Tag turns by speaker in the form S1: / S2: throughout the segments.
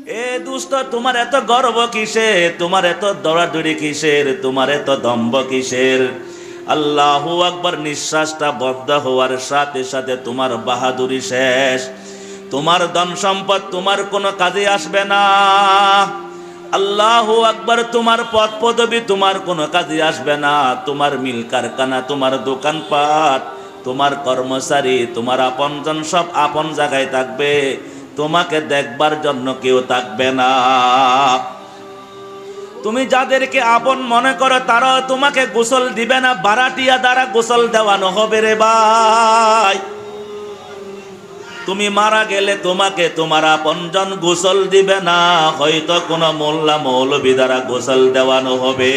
S1: এ দুষ্ট, তোমার এত গর্ব কিসের? তোমার এত দৌড়াদৌড়ি কিসের? তোমার এত দম্ভ কিসের? আল্লাহু আকবার। নিঃশ্বাসটা বন্ধ হওয়ার সাথে সাথে তোমার বাহাদুরি শেষ। তোমার ধন সম্পদ তোমার কোনো কাজে আসবে না। আল্লাহু আকবার। তোমার পদ পদবি তোমার কোনো কাজে আসবে না। তোমার মিল কারখানা, তোমার দোকানপাট, তোমার কর্মচারী, তোমার আপনজন সব আপন জায়গায় থাকবে, তোমাকে দেখবার জন্য কেউ থাকবে না। তুমি যাদেরকে আপন মনে করো তারাও তোমাকে গোসল দিবে না, বারাটিয়া দ্বারা গোসল দেওয়ানো হবে রে ভাই। তুমি মারা গেলে তোমাকে তোমার আপনজন গোসল দিবে না, হয়তো কোনো মোল্লা মৌলবি দ্বারা গোসল দেওয়ানো হবে।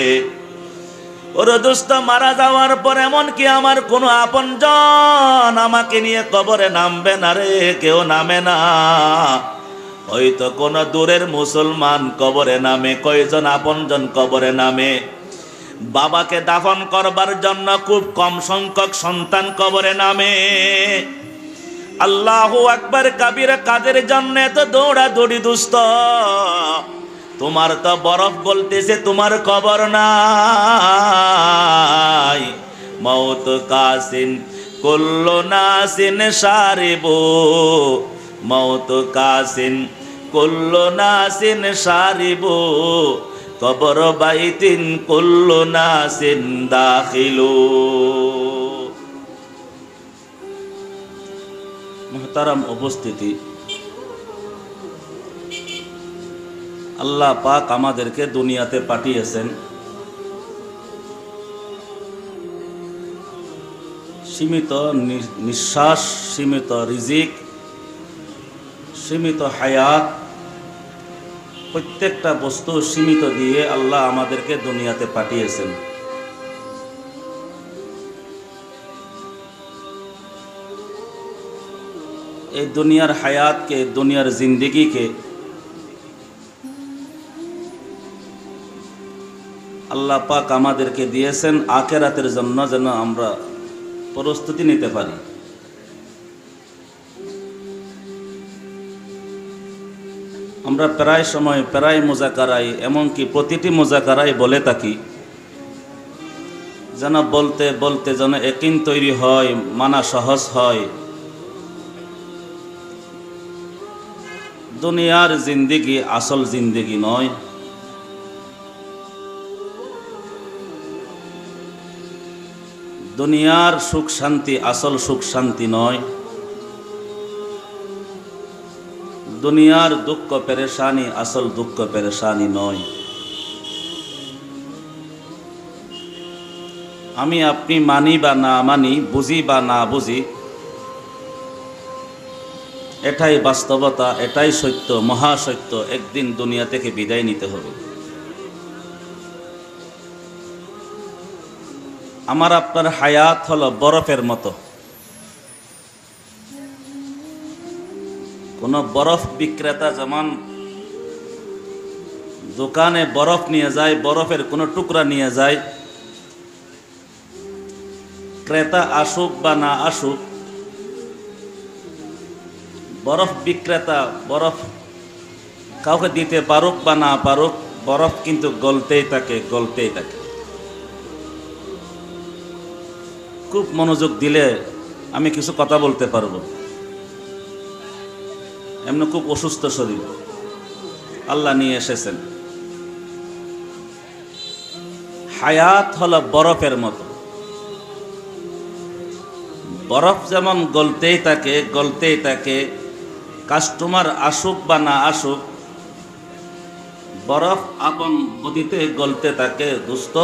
S1: ওরে দোস্ত, মারা যাওয়ার পর এমনকি আমার কোনো আপনজন আমাকে নিয়ে কবরে নামবে না রে, কেউ নামে না। হয়তো কোনো দূরের মুসলমান কবরে নামে, কয়জন আপনজন কবরে নামে। বাবাকে দাফন করবার জন্য খুব কম সংখ্যক সন্তান কবরে নামে। আল্লাহু আকবার কাবীরা, কাদের জন্য এত দৌড়াদৌড়ি দুস্ত? তোমার তো বরফ গলতেছে, তোমার কবর নাই। মৌত কাসিন কুল্লু নাসিন সারিবু, মৌত কাসিন কুল্লু নাসিন সারিবু, কবর বাইতিন কুল্লু নাসিন দাখিলু। মুহতারাম উপস্থিতি, আল্লাহ পাক আমাদেরকে দুনিয়াতে পাঠিয়েছেন সীমিত নিঃশ্বাস, সীমিত রিজিক, সীমিত হায়াত, প্রত্যেকটা বস্তু সীমিত দিয়ে আল্লাহ আমাদেরকে দুনিয়াতে পাঠিয়েছেন। এই দুনিয়ার হায়াতকে, দুনিয়ার জিন্দেগিকে আল্লাহ পাক আমাদেরকে দিয়েছেন আখিরাতের জন্য, যেন আমরা প্রস্তুতি নিতে পারি। আমরা প্রায় সময় প্রায় মুজাকারাই, এমনকি প্রতিটি মুজাকারাই বলে থাকি, যেন বলতে বলতে যেন ইয়াকিন তৈরি হয়, মানা সহজ হয়। দুনিয়ার জিন্দেগি আসল জিন্দেগি নয়। দুনিয়ার সুখ শান্তি আসল সুখ শান্তি নয়। দুনিয়ার দুঃখ পেরেশানি আসল দুঃখ পেরেশানি নয়। আমি আপনি মানি বা না মানি, বুঝি বা না বুঝি, এটাই বাস্তবতা, এটাই সত্য, মহাসত্য। একদিন দুনিয়া থেকে বিদায় নিতে হবে। আমার আপনার হায়াত হলো বরফের মতো। কোন বরফ বিক্রেতা যেমন দোকানে বরফ নিয়ে যায়, বরফের কোনো টুকরা নিয়ে যায়, ক্রেতা আসুক বা না আসুক, বরফ বিক্রেতা বরফ কাউকে দিতে পারুক বা না পারুক, বরফ কিন্তু গলতেই থাকে, গলতেই থাকে। খুব মনোযোগ দিলে আমি কিছু কথা বলতে পারবো। এমনি খুব অসুস্থ শরীর, আল্লাহ নিয়ে এসেছেন। হায়াত হলো বরফের মতো। বরফ যেমন গলতেই থাকে, গলতেই থাকে, কাস্টমার আসুক বা না আসুক, বরফ আপন গতিতে গলতে থাকে। দোস্ত,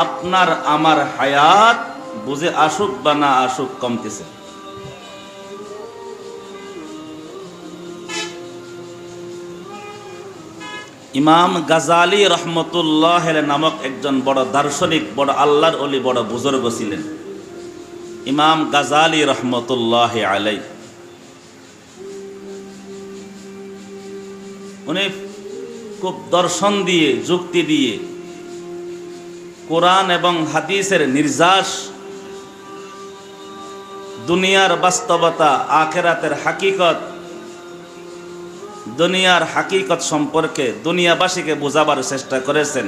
S1: আপনার আমার হায়াত বুঝে আসুক বা না আসুক কমতেছে। ইমাম গাজালি রহমতুল্লাহ নামক একজন বড় দার্শনিক, বড় আল্লাহর ওলি, বড় বুজুর্গ ছিলেন। ইমাম গাজালি রহমতুল্লাহ আলাই, উনি খুব দর্শন দিয়ে, যুক্তি দিয়ে, কোরআন এবং হাদিসের নির্যাস, দুনিয়ার বাস্তবতা, আখিরাতের হাকিকত দুনিয়ার হাকিকত সম্পর্কে দুনিয়াবাসীকে বোঝাবার চেষ্টা করেছেন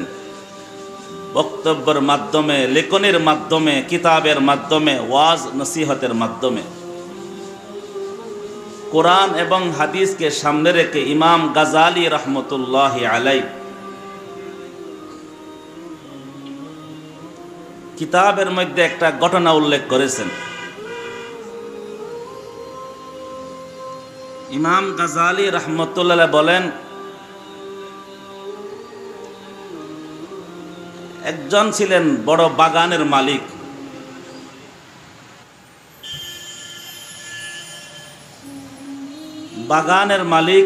S1: বক্তব্যের মাধ্যমে, লেখনের মাধ্যমে, কিতাবের মাধ্যমে, ওয়াজ নসিহতের মাধ্যমে। কোরআন এবং হাদিসকে সামনে রেখে ইমাম গাজালি রহমতুল্লাহি আলাইহি কিতাবের মধ্যে একটা ঘটনা উল্লেখ করেছেন। ইমাম গাজালি রহমতুল্লাহ বলেন, একজন ছিলেন বড় বাগানের মালিক। বাগানের মালিক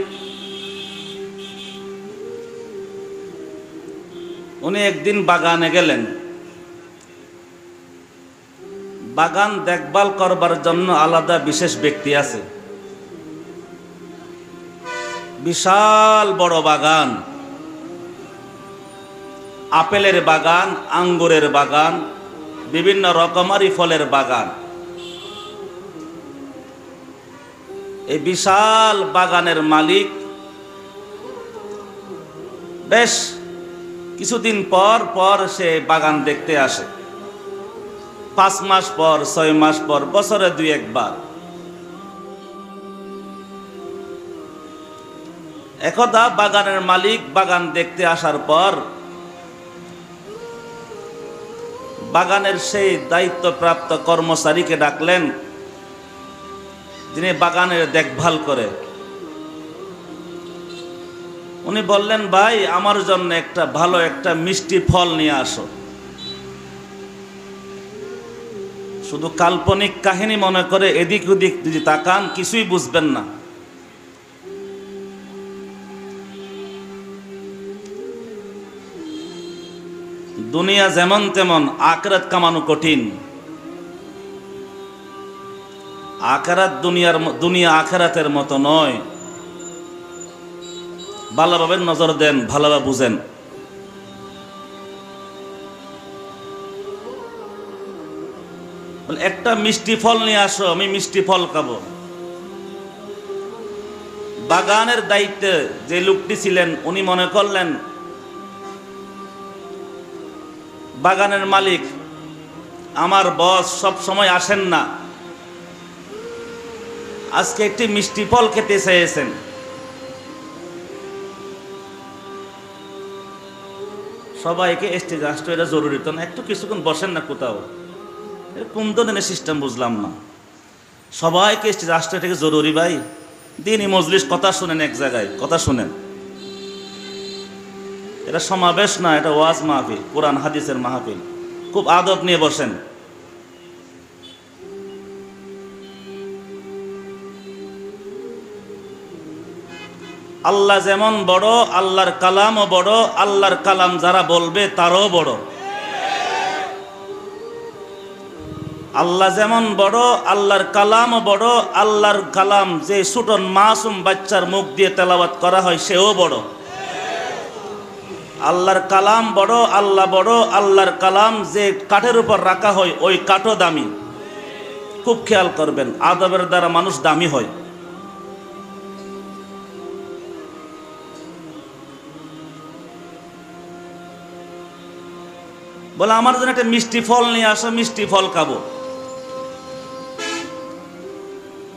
S1: উনি একদিন বাগানে গেলেন। বাগান দেখভাল করবার জন্য আলাদা বিশেষ ব্যক্তি আছে। বিশাল বড় বাগান, আপেলের বাগান, আঙ্গুরের বাগান, বিভিন্ন রকমারি ফলের বাগান। এই বিশাল বাগানের মালিক বেশ কিছুদিন পর পর সে বাগান দেখতে আসে। 5 মাস পর, 6 মাস পর, বছরে 2-1 বার। একদা বাগানের মালিক বাগান দেখতে আসার পর বাগানের সেই দায়িত্বপ্রাপ্ত কর্মচারীকে ডাকলেন, যিনি বাগানের দেখভাল করে। উনি বললেন, ভাই আমার জন্য একটা ভালো একটা মিষ্টি ফল নিয়ে আসো। শুধু কাল্পনিক কাহিনী মনে করে এদিক ওদিক যদি তাকান কিছুই বুঝবেন না। দুনিয়া যেমন তেমন, আখিরাত কামানো কঠিন। আখিরাত দুনিয়া আখিরাতের মতো নয়। ভালোভাবে নজর দেন, ভালোভাবে বুঝেন। একটা মিষ্টি ফল নিয়ে আসো, আমি মিষ্টি ফল খাবো। বাগানের দায়িত্বে যে লোকটি ছিলেন উনি মনে করলেন বাগানের মালিক আমার বস সব সময় আসেন না, আজকে একটি মিষ্টি ফল খেতে চেয়েছেন। সবাইকে স্টেজে আসতে এটা জরুরি তো না, একটু কিছুক্ষণ বসেন না কোথাও। কোন ধরনের সিস্টেম বুঝলাম না। সবাইকে স্টেজে আসতে এটা জরুরি ভাই? দিনই মজলিস, কথা শুনেন, এক জায়গায় কথা শুনেন। এটা সমাবেশ না, এটা ওয়াজ মাহফিল, কোরআন হাদিসের মাহফিল। খুব আদব নিয়ে বসেন। আল্লাহ যেমন বড়, আল্লাহর কালামও বড়। আল্লাহর কালাম যারা বলবে তারও বড়। আল্লাহ যেমন বড়, আল্লাহর কালামও বড়। আল্লাহর কালাম যে ছোট মাসুম বাচ্চার মুখ দিয়ে তেলাওয়াত করা হয় সেও বড়। আল্লাহর কালাম বড়, আল্লাহ বড়। আল্লাহর কালাম যে কাঠের উপর রাখা হয় ওই কাঠও দামি। খুব খেয়াল করবেন, আদবের দ্বারা মানুষ দামি হয়। বলে আমার জন্য একটা মিষ্টি ফল নিয়ে আসো, মিষ্টি ফল খাবো।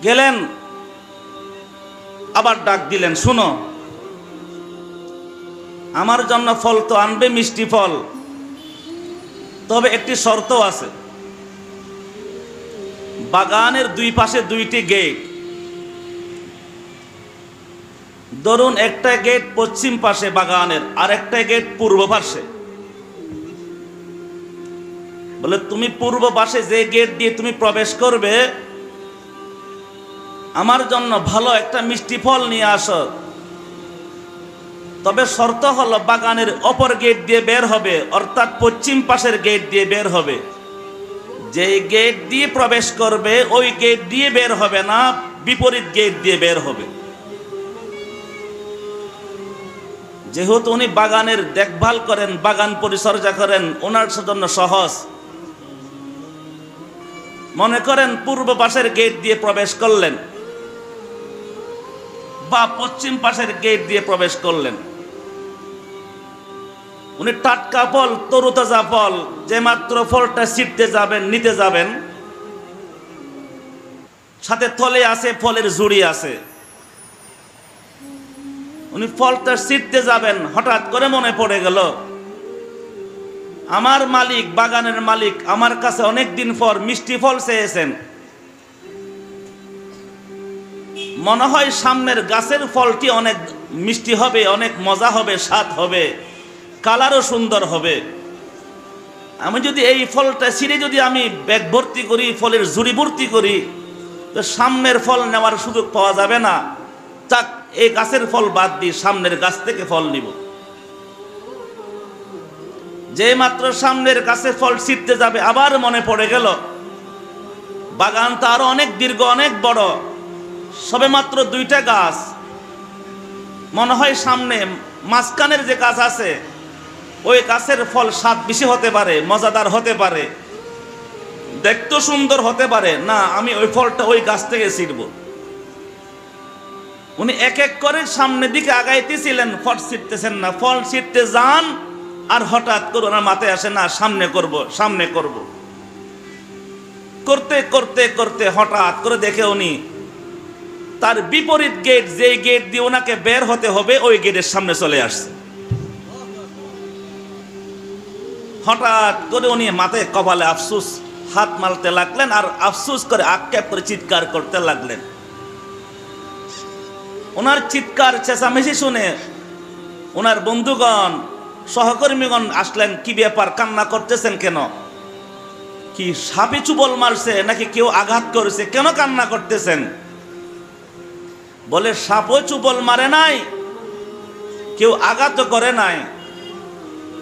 S1: গেলেন, আবার ডাক দিলেন, শুনো আমার জন্য ফল তো আনবে, মিষ্টি ফল, তবে একটি শর্ত আছে। বাগানের 2 পাশে 2টি গেট। ধরুন একটা গেট পশ্চিম পাশে বাগানের, আর একটা গেট পূর্ব পাশে। বলে তুমি পূর্ব পাশে যে গেট দিয়ে তুমি প্রবেশ করবে, আমার জন্য ভালো একটা মিষ্টি ফল নিয়ে আসো। তবে শর্ত হলো বাগানের অপর গেট দিয়ে বের হবে, অর্থাৎ পশ্চিম পাশের গেট দিয়ে বের হবে। যে গেট দিয়ে প্রবেশ করবে ওই গেট দিয়ে বের হবে না, বিপরীত গেট দিয়ে বের হবে। যেহেতু উনি বাগানের দেখভাল করেন, বাগান পরিচর্যা করেন, ওনার জন্য সহজ। মনে করেন পূর্ব পাশের গেট দিয়ে প্রবেশ করলেন, বা পশ্চিম পাশের গেট দিয়ে প্রবেশ করলেন। উনি টাটকা ফল, তরুতাজা ফল, যে মাত্র ফলটা ছিঁড়তে যাবেন, নিতে যাবেন, সাথে থলে আছে, ফলের ঝুড়ি আছে। উনি ফলটা ছিঁড়তে যাবেন, হঠাৎ করে মনে পড়ে গেল আমার মালিক, বাগানের মালিক আমার কাছে অনেক দিন পর মিষ্টি ফল চেয়েছেন। মনে হয় সামনের গাছের ফলটি অনেক মিষ্টি হবে, অনেক মজা হবে, স্বাদ হবে, কালারও সুন্দর হবে। আমি যদি এই ফলটা ছিঁড়ে যদি আমি ব্যাগ ভর্তি করি, ফলের ঝুড়ি ভর্তি করি, তো সামনের ফল নেওয়ার সুযোগ পাওয়া যাবে না। যাক, এই গাছের ফল বাদ দিয়ে সামনের গাছ থেকে ফল নিব। যে মাত্র সামনের গাছের ফল ছিঁড়তে যাবে, আবার মনে পড়ে গেল বাগানটা আরো অনেক দীর্ঘ, অনেক বড়, সবে মাত্র 2টা গাছ। মনে হয় সামনে মাঝখানের যে গাছ আছে, ওই গাছের ফল স্বাদ বেশি হতে পারে, মজাদার হতে পারে, দেখতে সুন্দর হতে পারে। না, আমি ওই ফলটা ওই গাছ থেকে ছিঁড়ব। উনি এক এক করে সামনের দিকে আগাইতেছিলেন, ফল ছিঁড়তেছেন না। ফল ছিঁড়তে যান আর হঠাৎ করে ওনার মাথায় আসে, না, সামনে করব, সামনে করব। করতে করতে করতে হঠাৎ করে দেখে উনি তার বিপরীত গেট, যে গেট দিয়ে ওনাকে বের হতে হবে, ওই গেটের সামনে চলে আসছে। হঠাৎ করে উনি মাথায় কপালে আফসোস, হাত মারতে লাগলেন আর আফসোস করে আক্ষেপ করে চিৎকার করতে লাগলেন। ওনার চিৎকার চেঁচামেচি শুনে ওনার বন্ধুগণ, সহকর্মীগণ আসলেন। কি ব্যাপার, কান্না করতেছেন কেন? কি সাপে চুবল মারছে নাকি কেউ আঘাত করেছে, কেন কান্না করতেছেন? বলে, সাপও চুবল মারে নাই, কেউ আঘাত করে নাই,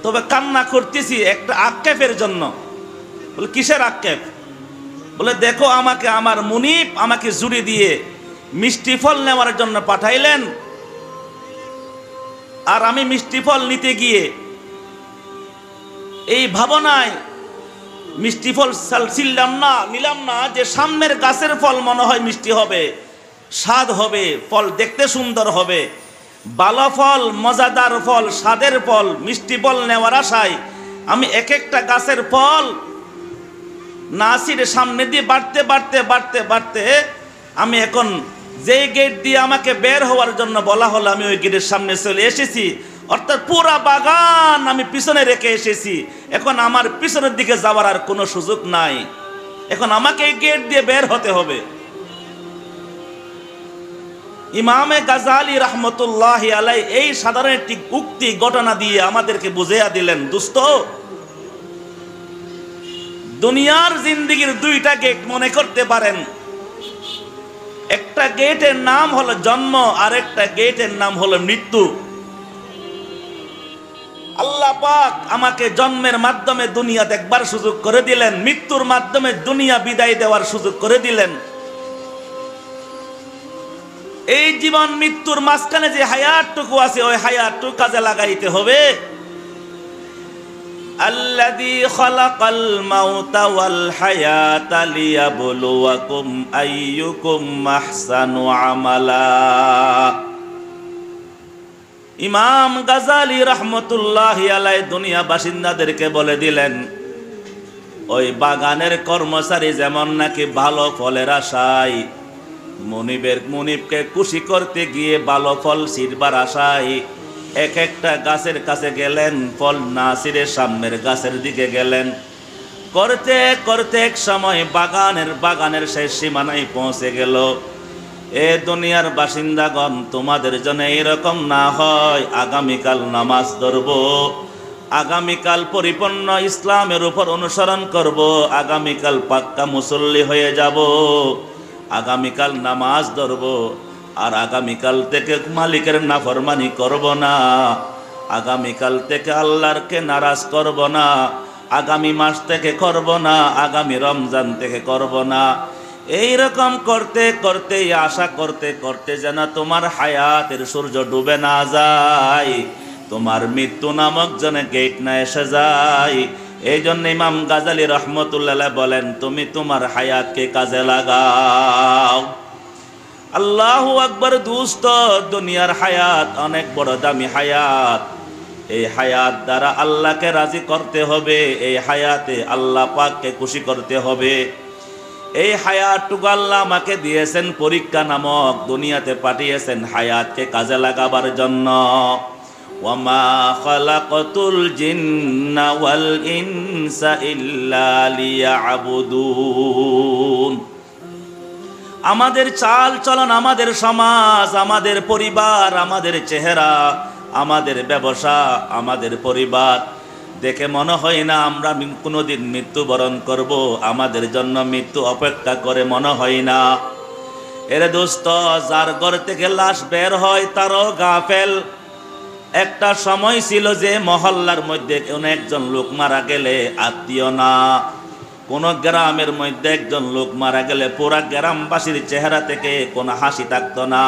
S1: তবে কান্না করতেছি একটা আক্ষেপের জন্য। বলে, কিসের আক্ষেপ? বলে, দেখো, আমাকে আমার মুনিব আমাকে জুড়ি দিয়ে মিষ্টি ফল নেওয়ার জন্য পাঠাইলেন, আর আমি মিষ্টি ফল নিতে গিয়ে এই ভাবনায় মিষ্টি ফল নিলাম না যে সামনের গাছের ফল মনে হয় মিষ্টি হবে, স্বাদ হবে, ফল দেখতে সুন্দর হবে, ভালো ফল, মজাদার ফল, স্বাদের ফল, মিষ্টি ফল নেওয়ার আশায় আমি এক একটা গাছের ফল না ছিঁড়ে সামনে দিয়ে বাড়তে বাড়তে বাড়তে বাড়তে আমি এখন যে গেট দিয়ে আমাকে বের হওয়ার জন্য বলা হলো, আমি ওই গেটের সামনে চলে এসেছি। অর্থাৎ পুরা বাগান আমি পিছনে রেখে এসেছি। এখন আমার পিছনের দিকে যাওয়ার আর কোনো সুযোগ নাই, এখন আমাকে এই গেট দিয়ে বের হতে হবে। ইমামে গাজালি রহমতুল্লাহি আলাইহি এই সাধারণ একটি উক্তি ঘটনা দিয়ে আমাদেরকে বুঝিয়ে দিলেন, দোস্ত, দুনিয়ার জিন্দেগির 2টা গেট মনে করতে পারেন। একটা গেটের নাম হলো জন্ম, আর একটা গেটের নাম হলো মৃত্যু। আল্লাহ পাক আমাকে জন্মের মাধ্যমে দুনিয়া দেখবার সুযোগ করে দিলেন, মৃত্যুর মাধ্যমে দুনিয়া বিদায় দেওয়ার সুযোগ করে দিলেন। এই জীবন মৃত্যুর মাঝখানে যে হায়াতটুকু আছে, ওই হায়াতটুকু কাজে লাগাইতে হবে। আল্লাযী খালাকাল মাউতা ওয়াল হায়াতা লিয়াবলুয়াকুম আইয়ুকুম আহসানু আমালা। ইমাম গাজালি রহমতুল্লাহি আলাইহি দুনিয়া বাসিন্দাদেরকে বলে দিলেন, ওই বাগানের কর্মচারী যেমন নাকি ভালো ফলের আশায় মুনিবকে খুশি করতে গিয়ে ভালো ফল ছিঁড়বার আশায় এক একটা গাছের কাছে গেলেন, ফল না ছিঁড়ে সামনের গাছের দিকে গেলেন। করতে করতে এক সময় বাগানের শেষ সীমানায় পৌঁছে গেল। এ দুনিয়ার বাসিন্দাগণ, তোমাদের জন্য এরকম না হয় আগামীকাল নামাজ ধরব, আগামীকাল পরিপূর্ণ ইসলামের উপর অনুসরণ করব, আগামীকাল পাক্কা মুসল্লি হয়ে যাব, আগামীকাল নামাজ ধরব, আর আগামীকাল থেকে মালিকের নাফরমানি করব না, আগামীকাল থেকে আল্লাহরকে নারাজ করব না, আগামী মাস থেকে করব না, আগামী রমজান থেকে করব না। এইরকম করতে করতে, আশা করতে করতে যেন তোমার হায়াতের সূর্য ডুবে না যায়, তোমার মৃত্যু নামক যেন গেট না এসে যায়। এই জন্য ইমাম গাজালি রহমতুল্লাহ বলেন, তুমি তোমার হায়াতকে কাজে লাগাও। আল্লাহু আকবার। দুস্ত, দুনিয়ার হায়াত অনেক বড় দামি হায়াত। এই হায়াত দ্বারা আল্লাহকে রাজি করতে হবে, এই হায়াতে আল্লাহ পাককে খুশি করতে হবে। এই হায়াতটুকু আল্লাহ আমাকে দিয়েছেন পরীক্ষা নামক, দুনিয়াতে পাঠিয়েছেন হায়াতকে কাজে লাগাবার জন্য। ওয়ামা খালাকাতুল জিন্না ওয়াল ইনসা ইল্লা লিয়াবুদুন। আমাদের চাল চলন, আমাদের সমাজ, আমাদের পরিবার, আমাদের চেহারা, আমাদের ব্যবসা, আমাদের পরিবার দেখে মনে হয় না আমরা কোনোদিন মৃত্যুবরণ করব, আমাদের জন্য মৃত্যু অপেক্ষা করে মনে হয় না। এরে দোস্ত, যার ঘর থেকে লাশ বের হয় তারও গাফেল। একটা সময় ছিল যে মহল্লার মধ্যে কোনো একজন লোক মারা গেলে আত্মীয় না, কোন গ্রামের মধ্যে একজন লোক মারা গেলে পুরা গ্রামবাসীর চেহারা থেকে কোনো হাসি থাকতো না,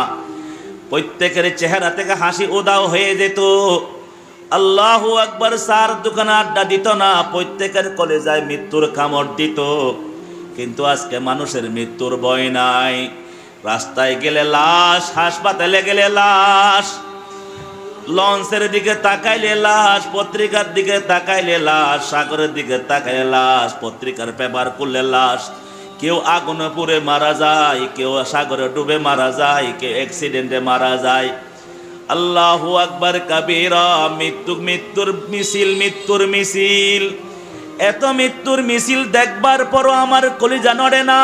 S1: প্রত্যেকের চেহারা থেকে হাসি উদাও হয়ে যেত। আল্লাহু আকবার। সার দোকানে আড্ডা দিত না, প্রত্যেকের কলেজায় মৃত্যুর কামড় দিত। কিন্তু আজকে মানুষের মৃত্যুর ভয় নাই। রাস্তায় গেলে লাশ, হাসপাতালে গেলে লাশ, লঞ্চের দিকে তাকাইলে লাশ, পত্রিকার দিকে তাকাইলে লাশ, সাগরের দিকে তাকাইলে লাশ, পত্রিকার পেপার খুললে লাশ। কেউ আগুনে পুড়ে মারা যায়, কেউ সাগরে ডুবে মারা যায়, কেউ অ্যাক্সিডেন্টে মারা যায়। আল্লাহু আকবার কাবীরা। মৃত্যুর মিছিল, মৃত্যুর মিছিল। এত মৃত্যুর মিছিল দেখবার পরও আমার কলিজা নড়ে না।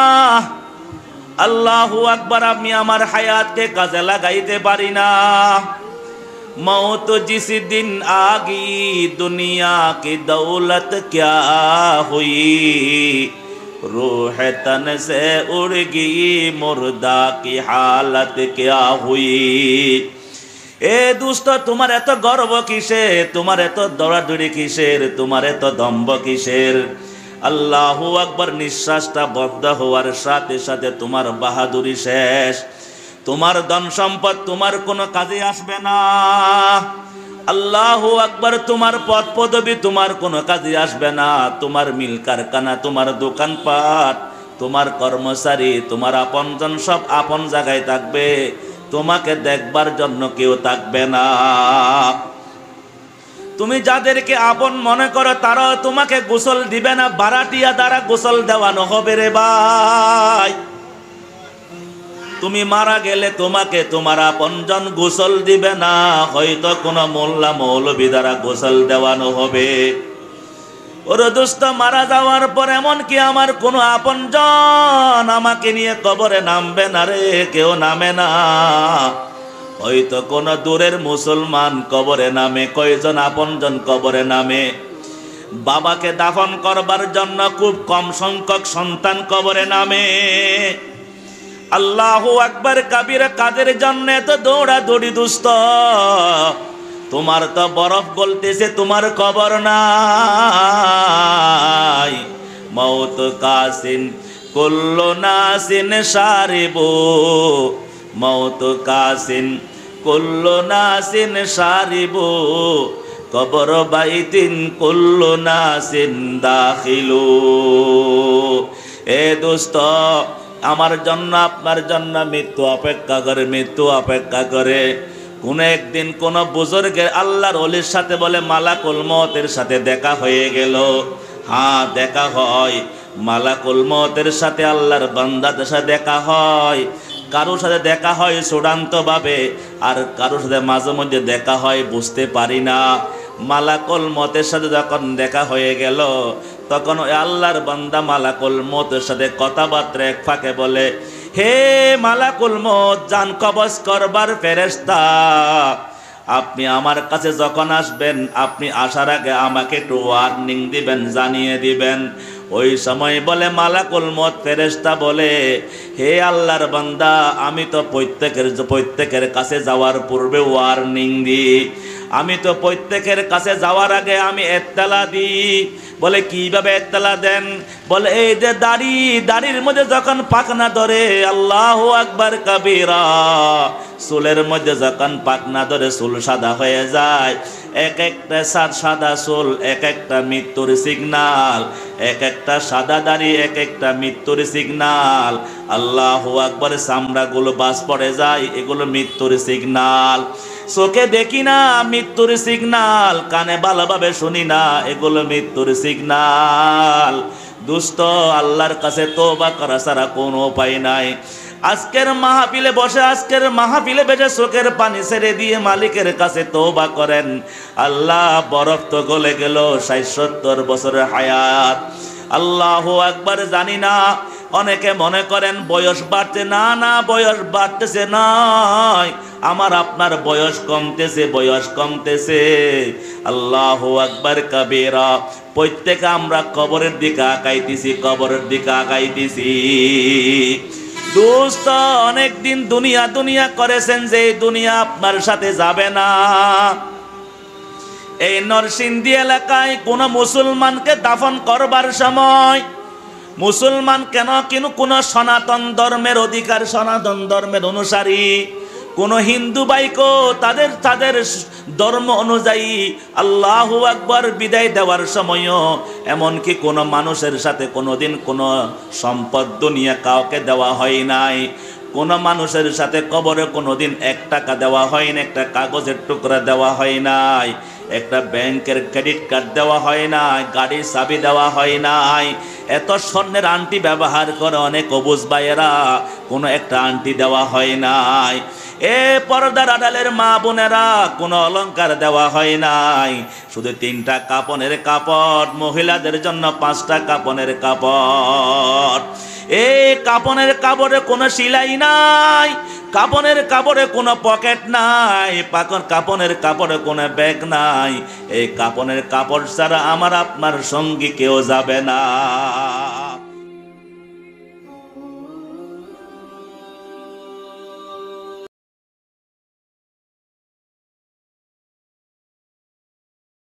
S1: আল্লাহু আকবার। আমি আমার হায়াতকে কাজে লাগাইতে পারি না। मौत जिस दिन आगी दुनिया की दौलत क्या हुई, रूह तन से उड़ गई मुर्दा की हालत क्या हुई। এ দুষ্ট, তোমার এত গর্ব কিসের, তোমার এত দৌড়াদৌড়ি কিসের, তোমার এত দম্ভ কিসের? আল্লাহু আকবার। নিঃশ্বাসটা বন্ধ হওয়ার সাথে সাথে তোমার বাহাদুরি শেষ, তোমার ধন সম্পদ তোমার কোনো কাজে আসবে না। আল্লাহু আকবার। তোমার পদ পদবি তোমার কোনো কাজে আসবে না, তোমার মিল কারখানা, তোমার দোকানপাট, তোমার কর্মচারী, তোমার আপনজন সব আপন জায়গায় থাকবে, তোমাকে দেখবার জন্য কেউ থাকবে না। তুমি যাদেরকে আপন মনে করো তারাও তোমাকে গোসল দিবে না, ভাড়াটিয়া দ্বারা গোসল দেওয়ানো হবে রে ভাই। তুমি মারা গেলে তোমাকে তোমার আপনজন গোসল দিবে না, হয়তো কোনো মোল্লা মৌলবি দ্বারা গোসল দেওয়ানো হবে। ওরে দোস্ত, মারা যাওয়ার পর এমন কি আমার কোনো আপনজন আমাকে নিয়ে কবরে নামবে না রে, কেউ নামে না। হয়তো কোনো দূরের মুসলমান কবরে নামে, কয়জন আপনজন কবরে নামে। বাবাকে দাফন করবার জন্য খুব কম সংখ্যক সন্তান কবরে নামে। আল্লাহু আকবার কাবীরা। কাদের জন্য এত দৌড়াদৌড়ি দুস্ত? তোমার তো বরফ গলতেছে, তোমার কবর নাই। মৌত কাসিন কুল্লু নাসিন সারিবু, মৌত কাসিন কুল্লু নাসিন সারিবু, কবর বাইতিন কুল্লু নাসিন দাখিলু। এ দোস্ত, আমার জন্য আপনার জন্য মৃত্যু অপেক্ষা করে, মৃত্যু অপেক্ষা করে। কোন একদিন কোন বুজুর্গের আল্লাহর ওলির সাথে বলে মালাকুল মউতের সাথে দেখা হয়ে গেল। হ্যাঁ, দেখা হয়। মালাকুল মউতের সাথে আল্লাহর বান্দাদের সাথে দেখা হয়। কারোর সাথে দেখা হয় চূড়ান্তভাবে, আর কারোর সাথে মাঝে মধ্যে দেখা হয় বুঝতে পারি না। মালাকুল মউতের সাথে যখন দেখা হয়ে গেল, তখন ওই আল্লাহর বান্দা মালাকুল মউতের সাথে কথাবার্তা এক ফাঁকে বলে, হে মালাকুল মউত, জান কবজ করবার ফেরেশতা, আপনি আমার কাছে যখন আসবেন, আপনি আসার আগে আমাকে একটু ওয়ার্নিং দিবেন, জানিয়ে দিবেন। ওই সময় বলে মালাকুল মউত ফেরেশতা বলে, হে আল্লাহর বান্দা, আমি তো প্রত্যেকের কাছে যাওয়ার পূর্বে ওয়ার্নিং দিই। আমি তো প্রত্যেকের কাছে যাওয়ার আগে আমি এত্তেলা দিই। বলে কিভাবে এত্তেলা দেন? বলে এই যে দাড়ির মধ্যে যখন পাখনা ধরে, আল্লাহু আকবার কাবীরা, চুলের মধ্যে যখন পাখনা ধরে চুল সাদা হয়ে যায়, এক একটা সাদা চুল এক একটা মৃত্যুর সিগনাল, এক একটা সাদা দাড়ি এক একটা মৃত্যুর সিগনাল। আল্লাহু আকবার, চামড়াগুলো বাস পড়ে যায়, এগুলো মৃত্যুর সিগনাল। চোখে দেখি না, মৃত্যুর সিগনাল। কানে ভালোভাবে শুনি না, এগুলো মৃত্যুর সিগনাল। দুষ্ট, আল্লাহর কাছে তওবা করা ছাড়া কোনো উপায় নাই। আজকের মাহফিলে বেজে চোখের পানি ছেড়ে দিয়ে মালিকের কাছে তওবা করেন। আল্লাহ, বরফ তো গলে গেল, ৬০-৭০ বছরের হায়াত। আল্লাহু আকবার। জানি না, অনেকে মনে করেন বয়স বাড়তে, না বয়স বাড়তেছে নয়, আমার আপনার বয়স কমতেছে। আল্লাহু আকবার কাবীরা। প্রত্যেকে আমরা কবরের দিকে আগাইতেছি। দোস্ত, অনেকদিন দুনিয়া করেছেন যে এই দুনিয়া আপনার সাথে যাবে না। এই নরসিংদী এলাকায় কোন মুসলমানকে দাফন করবার সময়, মুসলমান কেন কোন সনাতন ধর্মের অধিকার, সনাতন ধর্মের অনুসারী কোন হিন্দু ভাইকে তাদের ধর্ম অনুযায়ী আল্লাহু আকবার বিদায় দেওয়ার সময়ও এমনকি কোন মানুষের সাথে কোনোদিন কোন সম্পদ দুনিয়া কাউকে দেওয়া হয় নাই। কোন মানুষের সাথে কবরে কোনোদিন 1 টাকা দেওয়া হয় না, একটা কাগজের টুকরা দেওয়া হয় নাই, একটা ব্যাংকের ক্রেডিট কার্ড দেওয়া হয় নাই, গাড়ির চাবি দেওয়া হয় নাই। এত স্বর্ণের আংটি ব্যবহার করে অনেক অবুঝ ভাইয়েরা, কোনো একটা আংটি দেওয়া হয় নাই। এ পর্দার আড়ালের মা বোনেরা, কোনো অলংকার দেওয়া হয় নাই। শুধু 3টা কাপনের কাপড়, মহিলাদের জন্য 5টা কাপনের কাপড়। এই কাপনের কাপড়ে কোনো সেলাই নাই, কাপনের কাপড়ে কোনো পকেট নাই, কাপনের কাপড়ে কোনো ব্যাগ নাই। এই কাপনের কাপড় ছাড়া আমার আপনার সঙ্গী কেউ যাবে না।